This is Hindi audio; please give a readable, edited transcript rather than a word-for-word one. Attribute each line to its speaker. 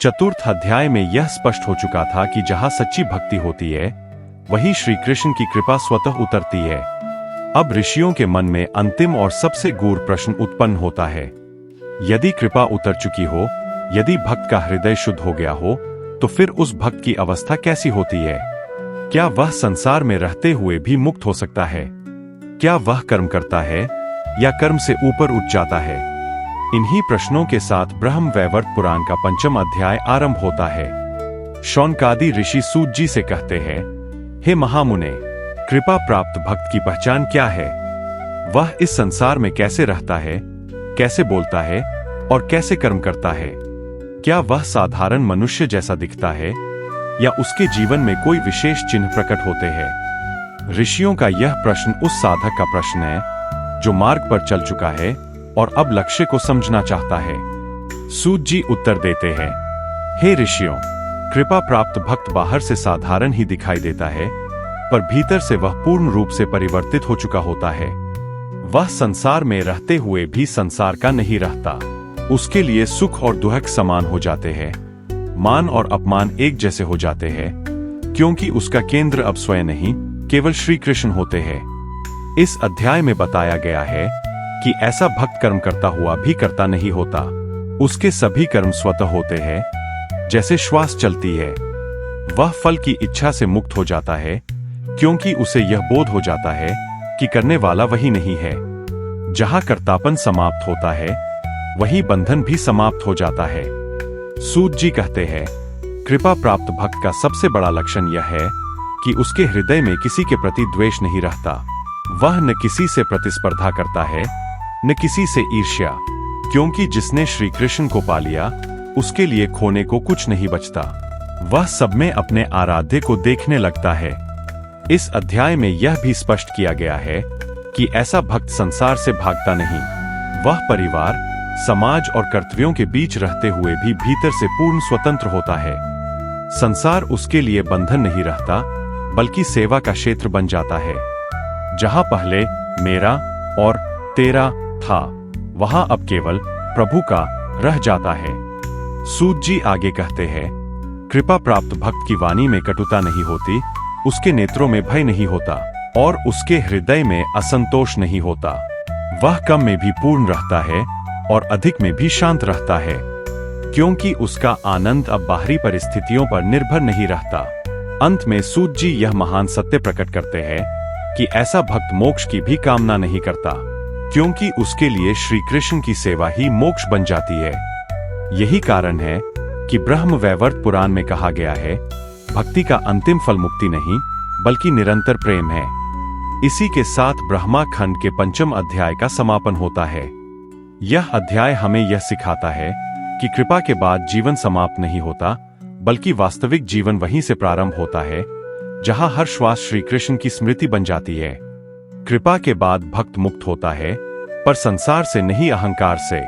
Speaker 1: चतुर्थ अध्याय में यह स्पष्ट हो चुका था कि जहां सच्ची भक्ति होती है वहीं श्री कृष्ण की कृपा स्वतः उतरती है। अब ऋषियों के मन में अंतिम और सबसे गूढ़ प्रश्न उत्पन्न होता है। यदि कृपा उतर चुकी हो, यदि भक्त का हृदय शुद्ध हो गया हो, तो फिर उस भक्त की अवस्था कैसी होती है? क्या वह संसार में रहते हुए भी मुक्त हो सकता है? क्या वह कर्म करता है या कर्म से ऊपर उठ जाता है? इन्हीं प्रश्नों के साथ ब्रह्म वैवर्त पुराण का 5वां अध्याय आरंभ होता है। शौनकादि ऋषि सूत जी से कहते हैं, हे महामुने, कृपा प्राप्त भक्त की पहचान क्या है? वह इस संसार में कैसे रहता है, कैसे बोलता है और कैसे कर्म करता है? क्या वह साधारण मनुष्य जैसा दिखता है या उसके जीवन में कोई विशेष चिन्ह प्रकट होते हैं? ऋषियों का यह प्रश्न उस साधक का प्रश्न है जो मार्ग पर चल चुका है और अब लक्ष्य को समझना चाहता है। सूत जी उत्तर देते हैं, हे ऋषियों, कृपा प्राप्त भक्त बाहर से साधारण ही दिखाई देता है, पर भीतर से वह पूर्ण रूप से परिवर्तित हो चुका होता है। वह संसार में रहते हुए भी संसार का नहीं रहता। उसके लिए सुख और दुख समान हो जाते हैं, मान और अपमान एक जैसे हो जाते हैं, क्योंकि उसका केंद्र अब स्वयं नहीं केवल श्री कृष्ण होते हैं। इस अध्याय में बताया गया है कि ऐसा भक्त कर्म करता हुआ भी करता नहीं होता। उसके सभी कर्म स्वतः होते हैं, जैसे श्वास चलती है। वह फल की इच्छा से मुक्त हो जाता है, क्योंकि उसे यह बोध हो जाता है कि करने वाला वही नहीं है। जहां कर्तापन समाप्त होता है वही बंधन भी समाप्त हो जाता है। सूत जी कहते हैं, कृपा प्राप्त भक्त का सबसे बड़ा लक्षण यह है कि उसके हृदय में किसी के प्रति द्वेष नहीं रहता। वह न किसी से प्रतिस्पर्धा करता है न किसी से ईर्ष्या, क्योंकि जिसने श्री कृष्ण को पा लिया उसके लिए खोने को कुछ नहीं बचता। वह सब में अपने आराध्य को देखने लगता है। इस अध्याय में यह भी स्पष्ट किया गया है कि ऐसा भक्त संसार से भागता नहीं। वह परिवार, समाज और कर्तव्यों के बीच रहते हुए भी भीतर से पूर्ण स्वतंत्र होता है। संसार उसके लिए बंधन नहीं रहता, बल्कि सेवा का क्षेत्र बन जाता है। जहां पहले मेरा और तेरा था, वहां अब केवल प्रभु का रह जाता है। सूत जी आगे कहते हैं, कृपा प्राप्त भक्त की वाणी में कटुता नहीं होती, उसके नेत्रों में भय नहीं होता और उसके हृदय में असंतोष नहीं होता। वह कम में भी पूर्ण रहता है और अधिक में भी शांत रहता है, क्योंकि उसका आनंद अब बाहरी परिस्थितियों पर निर्भर नहीं रहता। अंत में सूत जी यह महान सत्य प्रकट करते हैं कि ऐसा भक्त मोक्ष की भी कामना नहीं करता, क्योंकि उसके लिए श्री कृष्ण की सेवा ही मोक्ष बन जाती है। यही कारण है कि ब्रह्म वैवर्त पुराण में कहा गया है, भक्ति का अंतिम फल मुक्ति नहीं बल्कि निरंतर प्रेम है। इसी के साथ ब्रह्मा खंड के 5वें अध्याय का समापन होता है। यह अध्याय हमें यह सिखाता है कि कृपा के बाद जीवन समाप्त नहीं होता, बल्कि वास्तविक जीवन वहीं से प्रारंभ होता है जहां हर श्वास श्री कृष्ण की स्मृति बन जाती है। कृपा के बाद भक्त मुक्त होता है, पर संसार से नहीं, अहंकार से।